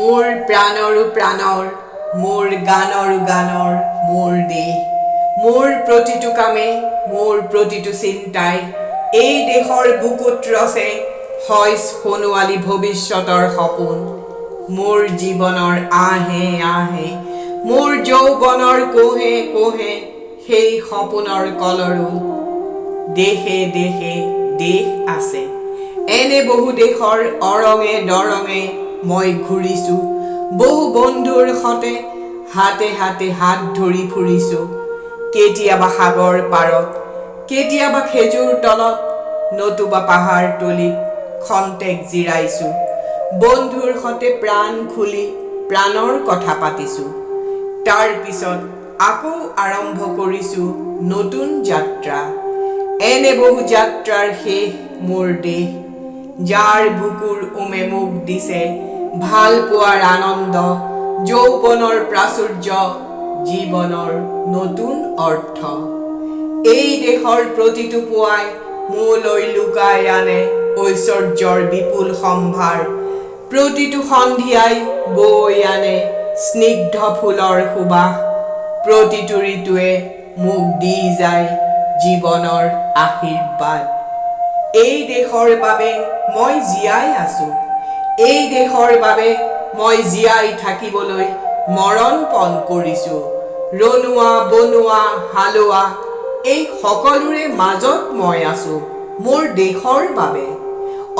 মোৰ প্ৰাণৰো প্ৰাণৰ, মোৰ গানৰো গানৰ, মোৰ দেশ। মোৰ প্ৰতিটো কামে, মোৰ প্ৰতিটো চিন্তাই এই দেশৰ বুকুত ৰচে হয় সোণোৱালী ভৱিষ্যতৰ সপোন। মোৰ জীৱনৰ আহে আহে, মোৰ যৌৱনৰ কোহে কোহে সেই সপোনৰ কলৰো। দেশে দেশে দেশ আছে, এনে বহু দেশৰ অৰঙে দৰঙে মই ঘূৰিছোঁ। বহু বন্ধুৰ সতে হাতে হাতে হাত ধৰি ফুৰিছোঁ। কেতিয়াবা সাগৰ পাৰত, কেতিয়াবা খেজুৰ তলত, নতুবা পাহাৰ তলিত খন্তেক জিৰাইছোঁ। বন্ধুৰ সতে প্ৰাণ খুলি প্ৰাণৰ কথা পাতিছোঁ। তাৰ পিছত আকৌ আৰম্ভ কৰিছোঁ নতুন যাত্ৰা। এনে বহু যাত্ৰাৰ শেষ মোৰ দেশ, যাৰ বুকুৰ উমে মোক দিছে ভাল পোৱাৰ আনন্দ, যৌৱনৰ প্ৰাচুৰ্য, জীৱনৰ নতুন অৰ্থ। এই দেশৰ প্ৰতিটো পুৱাই মোলৈ লুকাই আনে ঐশ্বৰ্যৰ বিপুল সম্ভাৰ। প্ৰতিটো সন্ধিয়াই বৈ আনে স্নিগ্ধ ফুলৰ সুবাস। প্ৰতিটো ঋতুৱে মোক দি যায় জীৱনৰ আশীৰ্বাদ। এই দেশৰ বাবে মই জীয়াই আছোঁ, এই দেশৰ বাবে মই জীয়াই থাকিবলৈ মৰণ পণ কৰিছোঁ। ৰনোৱা বনোৱা হালোৱা এই সকলোৰে মাজত মই আছোঁ মোৰ দেশৰ বাবে।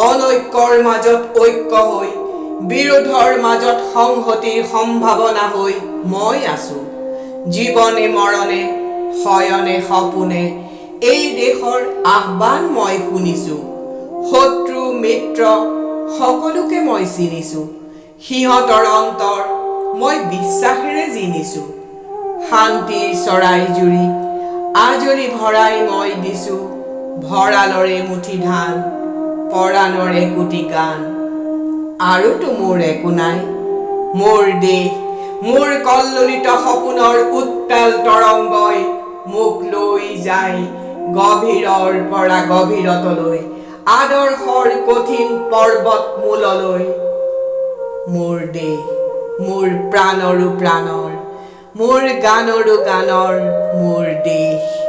অনৈক্যৰ মাজত ঐক্য হৈ, বিৰোধৰ মাজত সংহতিৰ সম্ভাৱনা হৈ মই আছোঁ। জীৱনে মৰণে শয়নে সপোনে এই দেশৰ আহ্বান মই শুনিছোঁ। শত্ৰু মিত্ৰ সকলোকে মই চিনিছোঁ, সিহঁতৰ অন্তৰ মই বিশ্বাসেৰে জিনিছোঁ। শান্তিৰ চৰাই জুৰি আজৰি ভৰাই মই দিছোঁ, ভঁৰালৰে মুঠি ধান, পৰাণৰে কোটি গান। আৰুতো মোৰ একো নাই, মোৰ দেশ, মোৰ কল্লোলিত সপোনৰ উত্তাল তৰংগই মোক লৈ যায় গভীৰৰ পৰা গভীৰতলৈ, আদৰ্শৰ কঠিন পৰ্বত মূললৈ। মোৰ দেশ, মোৰ প্ৰাণৰো প্ৰাণৰ, মোৰ গানৰো গানৰ, মোৰ দেশ।